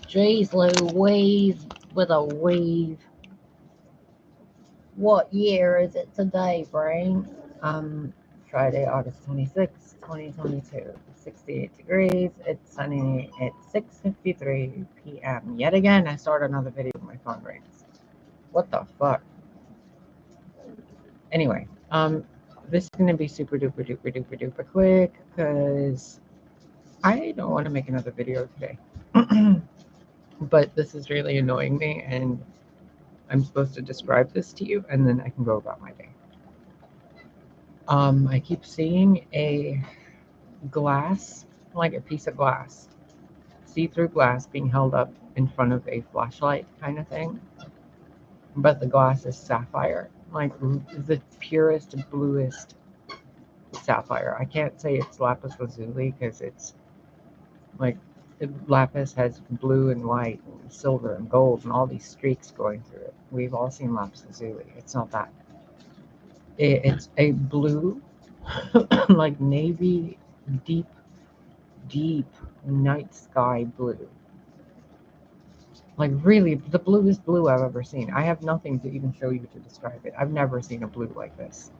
Jeez Louise with a weave. What year is it today, Brain? Friday, August 26th, 2022. 68 degrees. It's sunny at 6:53 p.m. Yet again, I start another video with my phone rings. What the fuck? Anyway, this is gonna be super duper duper duper duper quick because I don't want to make another video today. But this is really annoying me, and I'm supposed to describe this to you, and then I can go about my day. I keep seeing a glass, like a piece of glass, see-through glass being held up in front of a flashlight kind of thing. But the glass is sapphire, like the purest, bluest sapphire. I can't say it's lapis lazuli because it's like lapis has blue and white and silver and gold and all these streaks going through it. We've all seen lapis lazuli. It's not that. It's a blue, like navy, deep, deep night sky blue. Like really, the bluest blue I've ever seen. I have nothing to even show you to describe it. I've never seen a blue like this.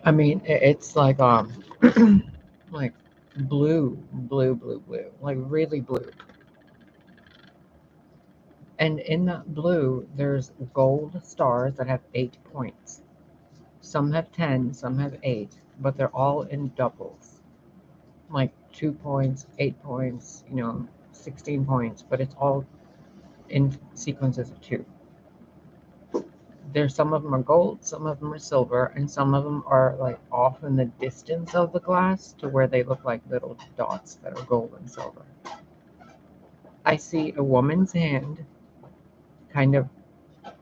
I mean, it's like like blue, blue, blue, blue, like really blue. And in that blue, there's gold stars that have 8 points. Some have 10, some have 8, but they're all in doubles. Like 2 points, 8 points, 16 points, but it's all in sequences of 2. There's some of them are gold, some of them are silver, and some of them are like off in the distance of the glass to where they look like little dots that are gold and silver. I see a woman's hand kind of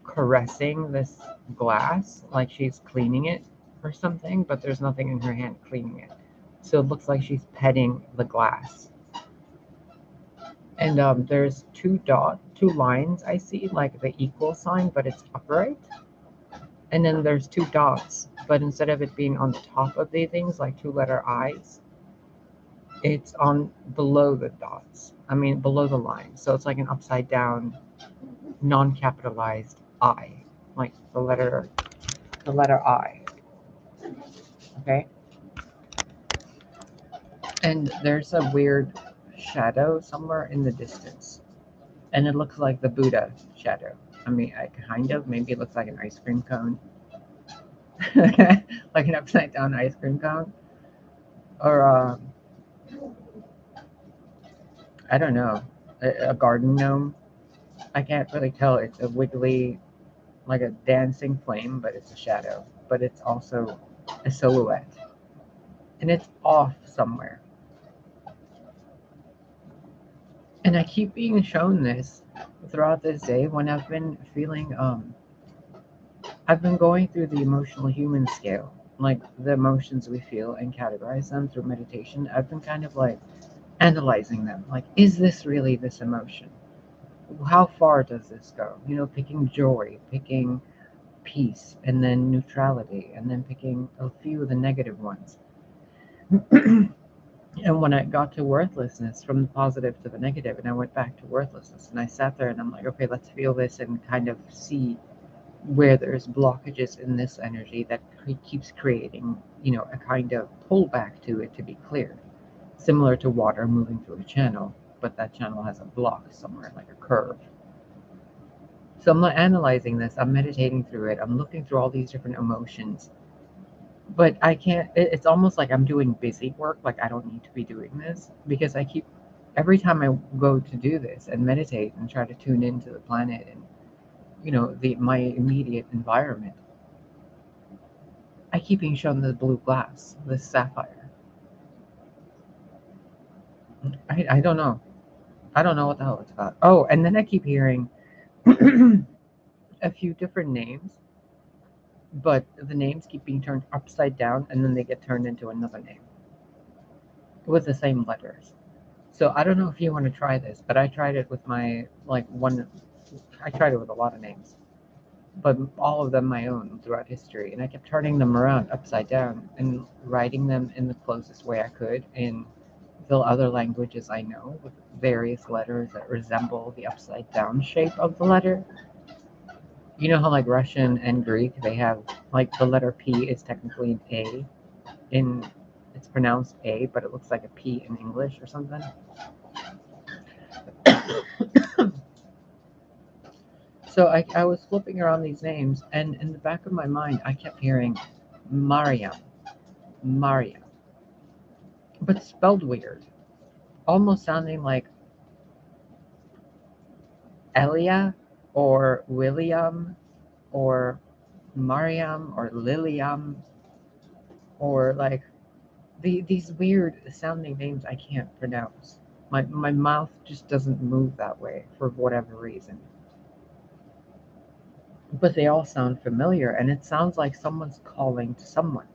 caressing this glass like she's cleaning it or something, but there's nothing in her hand cleaning it. So it looks like she's petting the glass. And there's 2 lines I see, like the equal sign, but it's upright. And then there's 2 dots, but instead of it being on the top of the things, like 2-letter I's, it's on below the dots. I mean, below the line. So it's like an upside down, non-capitalized I, like the letter I. Okay. And there's a weird shadow somewhere in the distance. And it looks like the Buddha shadow. I mean, kind of. Maybe it looks like an ice cream cone. Like an upside down ice cream cone. Or, I don't know, a garden gnome. I can't really tell. It's a wiggly, like a dancing flame, but it's a shadow. But it's also a silhouette. And it's off somewhere. And I keep being shown this throughout this day when I've been feeling, I've been going through the emotional human scale, like the emotions we feel and categorize them through meditation. I've been kind of like analyzing them. Like, is this really this emotion? How far does this go? Picking joy, picking peace, and then neutrality, and then picking a few of the negative ones. And when I got to worthlessness, from the positive to the negative, and I went back to worthlessness, and I sat there and I'm like, okay, let's feel this and kind of see where there's blockages in this energy that keeps creating, a kind of pullback to it to be cleared. Similar to water moving through a channel, but that channel has a block somewhere, like a curve. So I'm not analyzing this, I'm meditating through it, I'm looking through all these different emotions. But I can't, it's almost like I'm doing busy work, like I don't need to be doing this, because every time I go to do this and meditate and try to tune into the planet and, my immediate environment, I keep being shown the blue glass, the sapphire. I don't know. I don't know what the hell it's about. Oh, and then I keep hearing a few different names, but the names keep being turned upside down and then they get turned into another name with the same letters. So I don't know if you want to try this, but I tried it with I tried it with a lot of names, but all of them my own throughout history. And I kept turning them around upside down and writing them in the closest way I could in fill other languages I know with various letters that resemble the upside down shape of the letter. You know how like Russian and Greek, they have like the letter P is technically an A in, it's pronounced A, but it looks like a P in English or something. So I was flipping around these names, and in the back of my mind, I kept hearing Mariame, Mariame, but spelled weird, almost sounding like Elia or William or Mariam or Liliam or like these weird sounding names I can't pronounce. My mouth just doesn't move that way for whatever reason. But they all sound familiar, and it sounds like someone's calling to someone.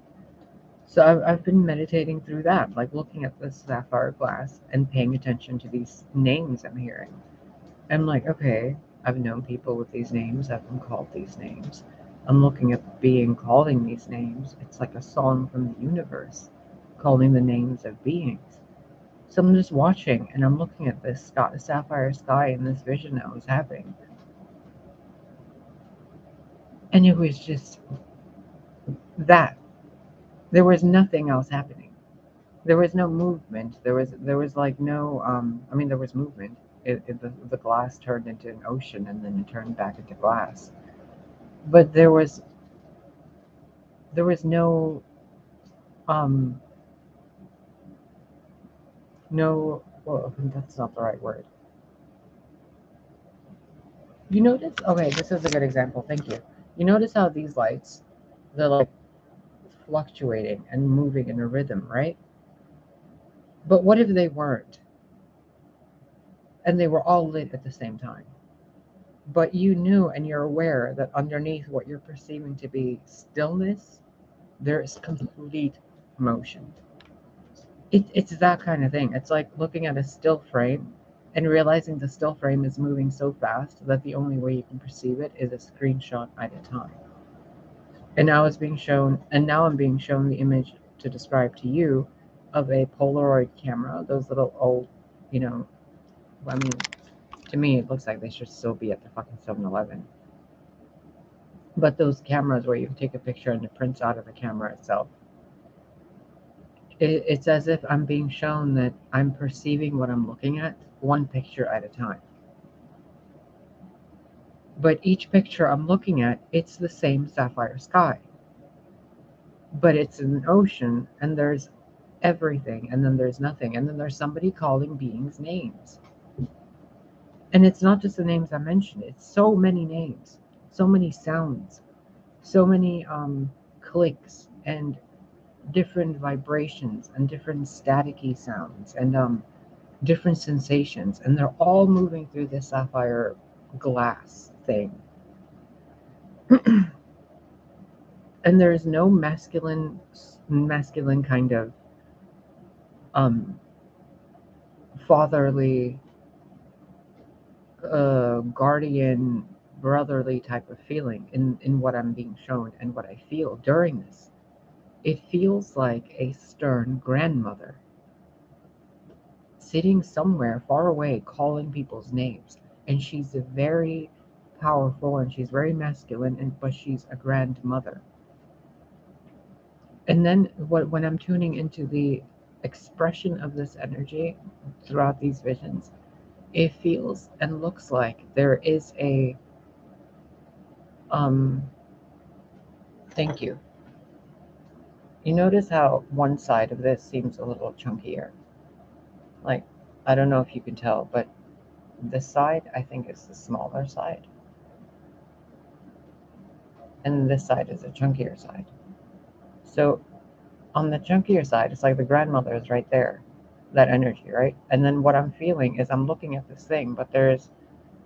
So I've been meditating through that, like looking at this sapphire glass and paying attention to these names I'm hearing. I'm like, okay, I've known people with these names, I've been called these names. I'm looking at the being calling these names. It's like a song from the universe, calling the names of beings. So I'm just watching, and I'm looking at this sapphire sky and this vision I was having. And it was just that. There was nothing else happening. There was no movement. There was like no I mean there was movement. The glass turned into an ocean and then it turned back into glass. But there was no um no, well, that's not the right word. You notice, okay, this is a good example, thank you. You notice how these lights, they're like fluctuating and moving in a rhythm, right? But what if they weren't and they were all lit at the same time? But you knew and you're aware that underneath what you're perceiving to be stillness, there is complete motion. It's that kind of thing. It's like looking at a still frame and realizing the still frame is moving so fast that the only way you can perceive it is a screenshot at a time. And now it's being shown, and now I'm being shown the image to describe to you of a Polaroid camera, those little old, you know, I mean, to me, it looks like they should still be at the fucking 7-Eleven. But those cameras where you can take a picture and it prints out of the camera itself. It's as if I'm being shown that I'm perceiving what I'm looking at one picture at a time. But each picture I'm looking at, it's the same sapphire sky. But it's an ocean, and there's everything, and then there's nothing, and then there's somebody calling beings names. And it's not just the names I mentioned, it's so many names, so many sounds, so many clicks and different vibrations and different staticky sounds and different sensations, and they're all moving through this sapphire glass thing. And there's no masculine kind of fatherly guardian brotherly type of feeling in what I'm being shown and what I feel during this. It feels like a stern grandmother sitting somewhere far away calling people's names, and she's very powerful and she's very masculine, but she's a grandmother. And then when I'm tuning into the expression of this energy throughout these visions, it feels and looks like there is a um thank you. You notice how one side of this seems a little chunkier. Like, I don't know if you can tell, but this side I think is the smaller side. And this side is a chunkier side. So on the chunkier side, it's like the grandmother is right there, that energy, right? And then what I'm feeling is I'm looking at this thing, but there's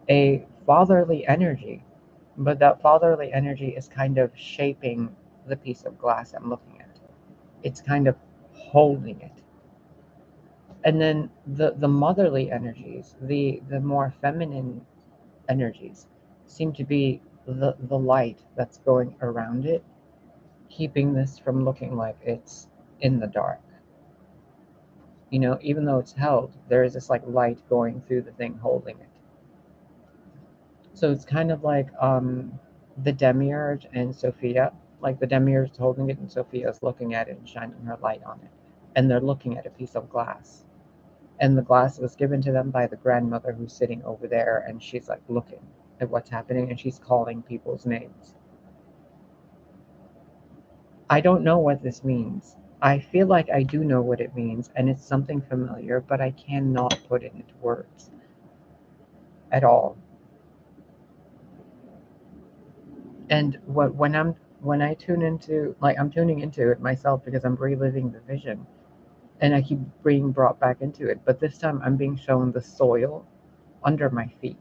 a fatherly energy, but that fatherly energy is kind of shaping the piece of glass I'm looking at. It's kind of holding it. And then the motherly energies, the more feminine energies, seem to be the light that's going around it, keeping this from looking like it's in the dark. You know, even though it's held, there is this like light going through the thing holding it. So it's kind of like the demiurge and Sophia. Like the demiurge is holding it and Sophia is looking at it and shining her light on it. And they're looking at a piece of glass. And the glass was given to them by the grandmother who's sitting over there, and she's like looking at what's happening and she's calling people's names. I don't know what this means. I feel like I do know what it means, and it's something familiar, but I cannot put it into words at all. And when I tune into, like, I'm tuning into it myself because I'm reliving the vision, and I keep being brought back into it. But this time I'm being shown the soil under my feet,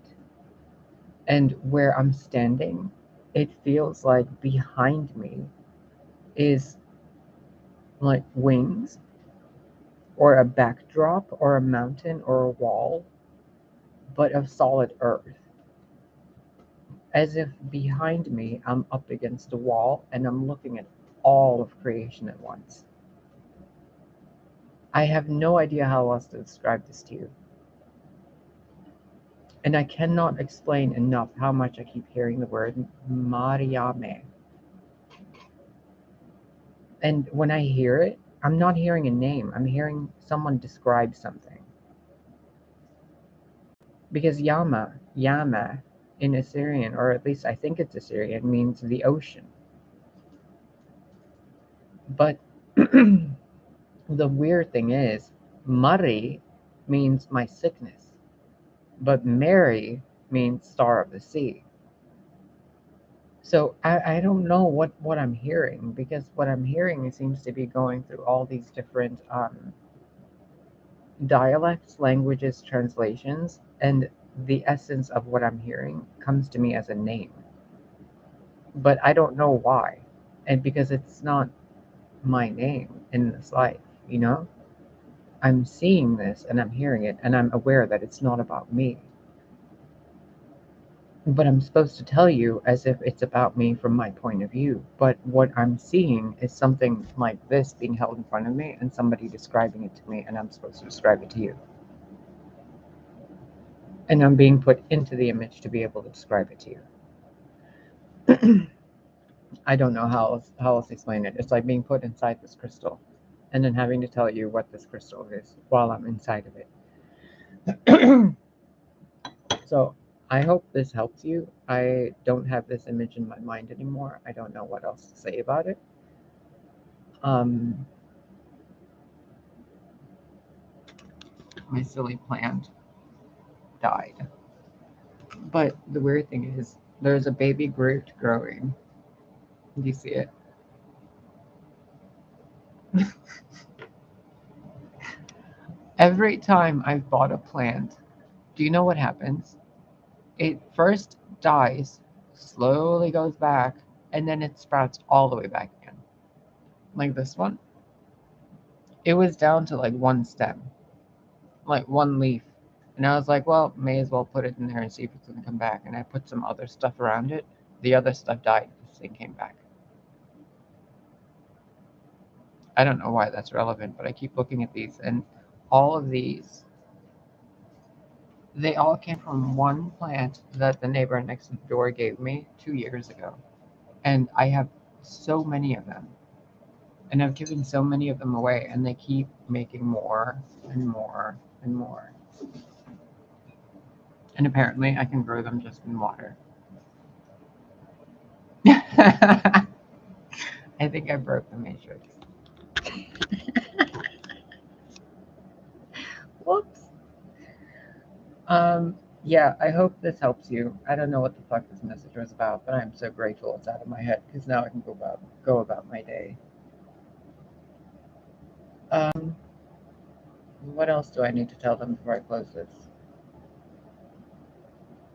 and where I'm standing, it feels like behind me is like wings or a backdrop or a mountain or a wall, but of solid earth. As if behind me I'm up against a wall and I'm looking at all of creation at once. I have no idea how else to describe this to you. And I cannot explain enough how much I keep hearing the word Mariame. And when I hear it, I'm not hearing a name. I'm hearing someone describe something. Because Yama in Assyrian, or at least I think it's Assyrian, means the ocean. But the weird thing is, Mari means my sickness, but Mary means star of the sea. So I don't know what I'm hearing, because what I'm hearing seems to be going through all these different dialects, languages, translations, and the essence of what I'm hearing comes to me as a name. But I don't know why. And because it's not my name in this life, you know? I'm seeing this and I'm hearing it and I'm aware that it's not about me. But I'm supposed to tell you as if it's about me from my point of view. But what I'm seeing is something like this being held in front of me and somebody describing it to me, and I'm supposed to describe it to you. And I'm being put into the image to be able to describe it to you. I don't know how else to explain it. It's like being put inside this crystal and then having to tell you what this crystal is while I'm inside of it. So I hope this helps you. I don't have this image in my mind anymore. I don't know what else to say about it. My silly plant died. But the weird thing is, there's a baby Groot growing. Do you see it? Every time I've bought a plant, do you know what happens? It first dies, slowly goes back, and then it sprouts all the way back again. Like this one. It was down to like one stem, like one leaf. And I was like, well, may as well put it in there and see if it's going to come back. And I put some other stuff around it. The other stuff died. This thing came back. I don't know why that's relevant, but I keep looking at these. And all of these, they all came from one plant that the neighbor next door gave me 2 years ago. And I have so many of them. And I've given so many of them away. And they keep making more and more and more. And apparently I can grow them just in water. I think I broke the matrix. Whoops. Yeah, I hope this helps you. I don't know what the fuck this message was about, but I'm so grateful it's out of my head because now I can go about my day. What else do I need to tell them before I close this?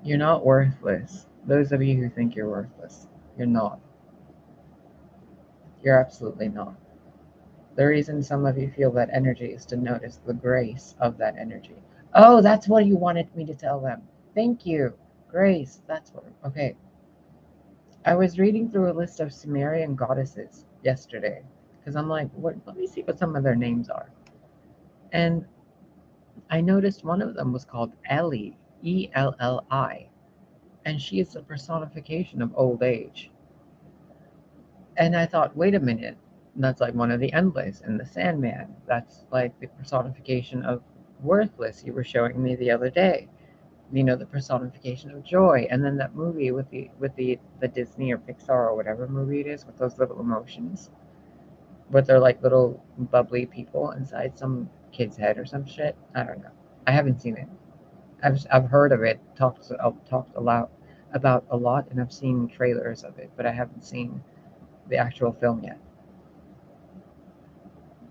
You're not worthless. Those of you who think you're worthless, you're not. You're absolutely not. The reason some of you feel that energy is to notice the grace of that energy. Oh, that's what you wanted me to tell them. Thank you. Grace. That's what. Okay. I was reading through a list of Sumerian goddesses yesterday because I'm like, what? Let me see what some of their names are. And I noticed one of them was called Elli, Elli, and she is the personification of old age. And I thought, wait a minute, that's like one of the Endless in the Sandman. That's like the personification of worthless you were showing me the other day. You know, the personification of joy. And then that movie with the Disney or Pixar or whatever movie it is with those little emotions. But they're like little bubbly people inside some kid's head or some shit. I don't know. I haven't seen it. I've heard of it, talked a lot about a lot, and I've seen trailers of it, but I haven't seen the actual film yet.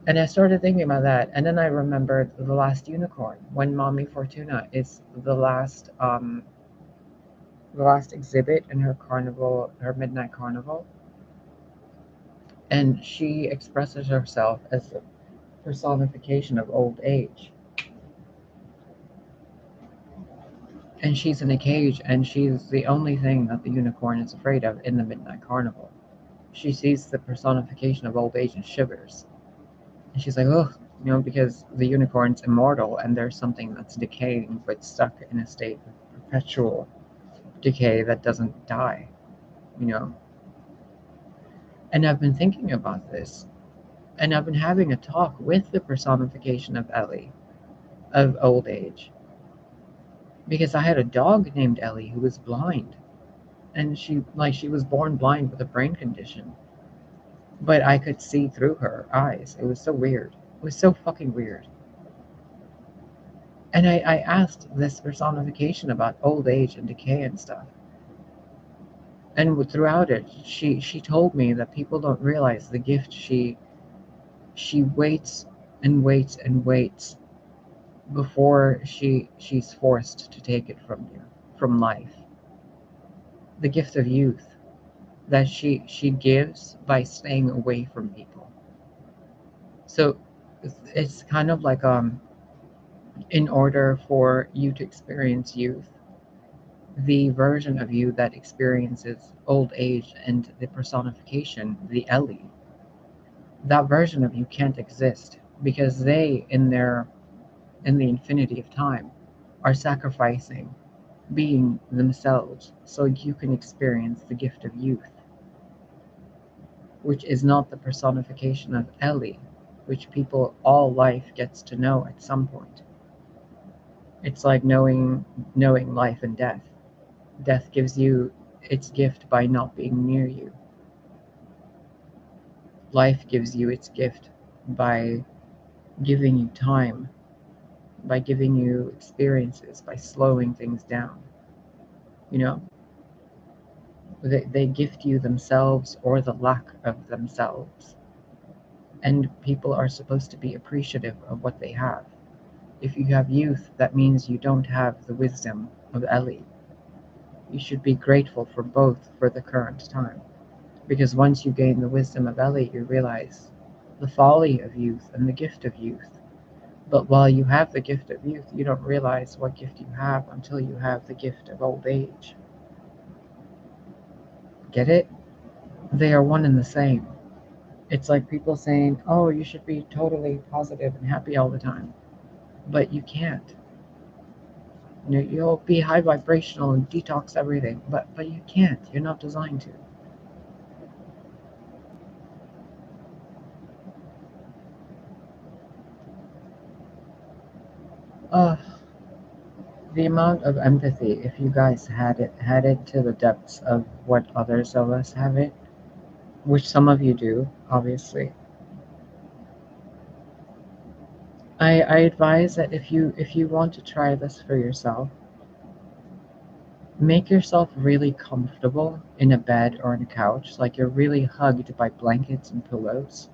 And I started thinking about that, and then I remembered The Last Unicorn, when Mommy Fortuna is the last exhibit in her carnival, her midnight carnival, and she expresses herself as the personification of old age. And she's in a cage, and she's the only thing that the unicorn is afraid of in the midnight carnival. She sees the personification of old age and shivers. And she's like, oh, you know, because the unicorn's immortal and there's something that's decaying but stuck in a state of perpetual decay that doesn't die, you know. And I've been thinking about this, and I've been having a talk with the personification of Elli, of old age, because I had a dog named Elli who was blind, and she was born blind with a brain condition, but I could see through her eyes. It was so weird. It was so fucking weird. And I asked this personification about old age and decay and stuff. And throughout it, she told me that people don't realize the gift she waits and waits and waits before she's forced to take it from you, from life. The gift of youth that she gives by staying away from people. So it's kind of like in order for you to experience youth, the version of you that experiences old age and the personification, the Elli, that version of you can't exist because they, in the infinity of time, are sacrificing being themselves so you can experience the gift of youth, which is not the personification of Elli, which people all life gets to know at some point. It's like knowing life and death. Death gives you its gift by not being near you. Life gives you its gift by giving you time, by giving you experiences, by slowing things down. You know, they gift you themselves or the lack of themselves. And people are supposed to be appreciative of what they have. If you have youth, that means you don't have the wisdom of Elli. You should be grateful for both for the current time. Because once you gain the wisdom of Elli, you realize the folly of youth and the gift of youth. But while you have the gift of youth, you don't realize what gift you have until you have the gift of old age. Get it? They are one and the same. It's like people saying, oh, you should be totally positive and happy all the time. But you can't. You know, you'll be high vibrational and detox everything, but you can't. You're not designed to. Uh, the amount of empathy, if you guys had it to the depths of what others of us have it, which some of you do, obviously. I advise that if you want to try this for yourself, make yourself really comfortable in a bed or on a couch, like you're really hugged by blankets and pillows.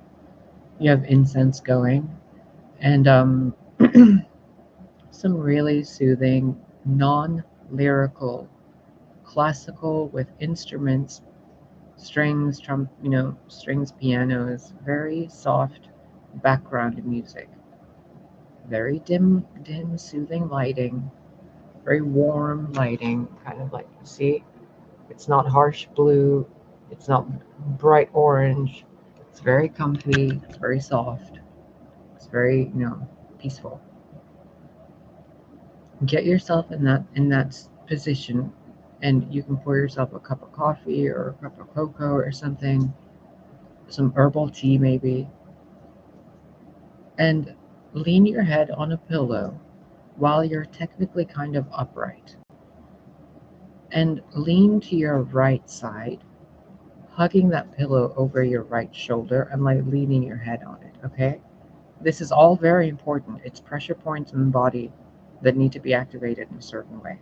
You have incense going, and some really soothing, non-lyrical, classical with instruments, strings, strings, pianos, very soft background music, very dim, soothing lighting, very warm lighting, kind of like, see, it's not harsh blue, it's not bright orange, it's very comfy, it's very soft, it's very, peaceful. Get yourself in that position, and you can pour yourself a cup of coffee or a cup of cocoa or something, some herbal tea maybe, and lean your head on a pillow while you're technically kind of upright. And lean to your right side, hugging that pillow over your right shoulder and like leaning your head on it, okay? This is all very important. It's pressure points in the body that need to be activated in a certain way.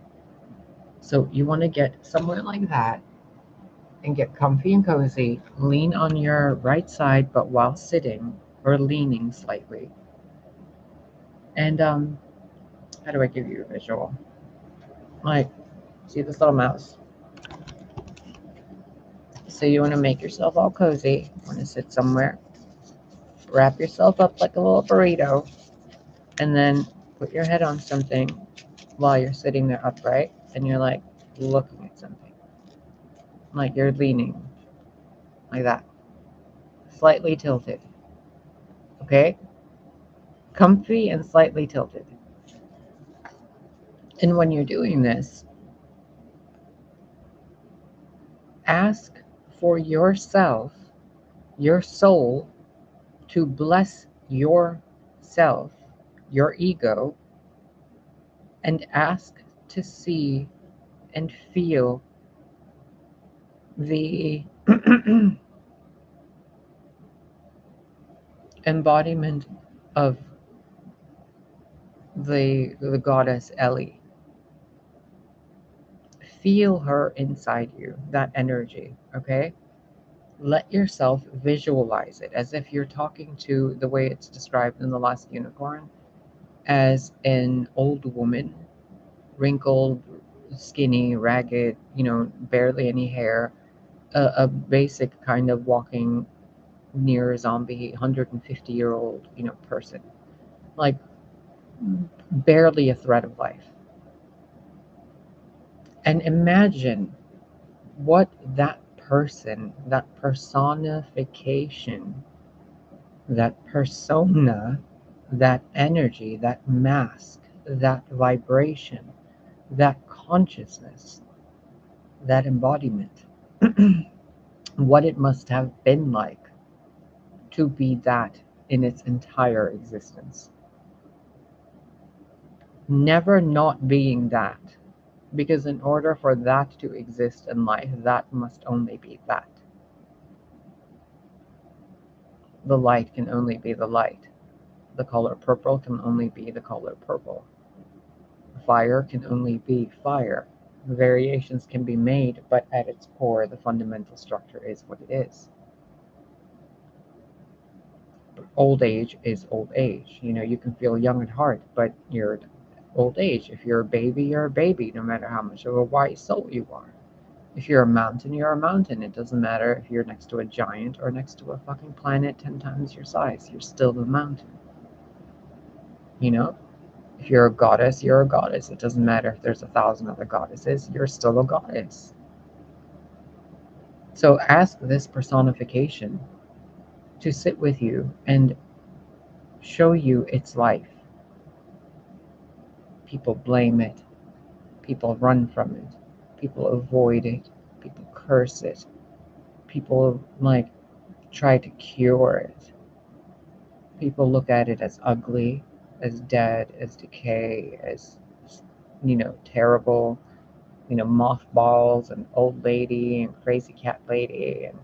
So you want to get somewhere like that and get comfy and cozy. Lean on your right side, but while sitting or leaning slightly. And how do I give you a visual? Like, see this little mouse? So you want to make yourself all cozy. You want to sit somewhere. Wrap yourself up like a little burrito. And then put your head on something while you're sitting there upright. And you're like looking at something. Like you're leaning. Like that. Slightly tilted. Okay? Comfy and slightly tilted. And when you're doing this, ask for yourself, your soul, to bless yourself, your ego, and ask to see and feel the embodiment of the goddess Elli. Feel her inside you, that energy, okay? Let yourself visualize it as if you're talking to, the way it's described in The Last Unicorn, as an old woman, wrinkled, skinny, ragged, barely any hair, a basic kind of walking near a zombie 150-year-old, person. Like barely a thread of life. And imagine what that person, that personification, that persona, that energy, that mask, that vibration, that consciousness, that embodiment, what it must have been like to be that in its entire existence. Never not being that, because in order for that to exist in life, that must only be that. The light can only be the light. The color purple can only be the color purple. Fire can only be fire. Variations can be made, but at its core, the fundamental structure is what it is. Old age is old age. You can feel young at heart, but you're old age. If you're a baby, you're a baby, no matter how much of a wise soul you are. If you're a mountain, you're a mountain. It doesn't matter if you're next to a giant or next to a fucking planet 10 times your size. You're still a mountain. If you're a goddess, you're a goddess. It doesn't matter if there's 1,000 other goddesses. You're still a goddess. So ask this personification to sit with you and show you its life. People blame it. People run from it. People avoid it. People curse it. People try to cure it. People look at it as ugly, as dead, as decay, as terrible, mothballs and old lady and crazy cat lady and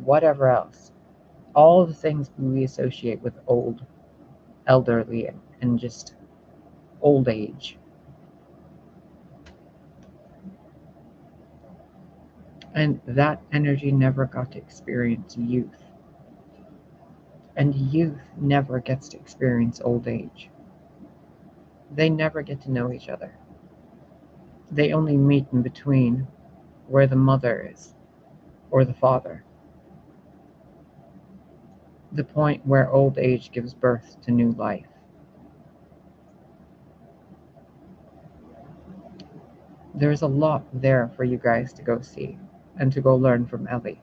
whatever else. All the things we associate with old, elderly, and just old age. And that energy never got to experience youth. And youth never gets to experience old age. They never get to know each other. They only meet in between, where the mother is, or the father. The point where old age gives birth to new life. There's a lot there for you guys to go see and to go learn from Elli.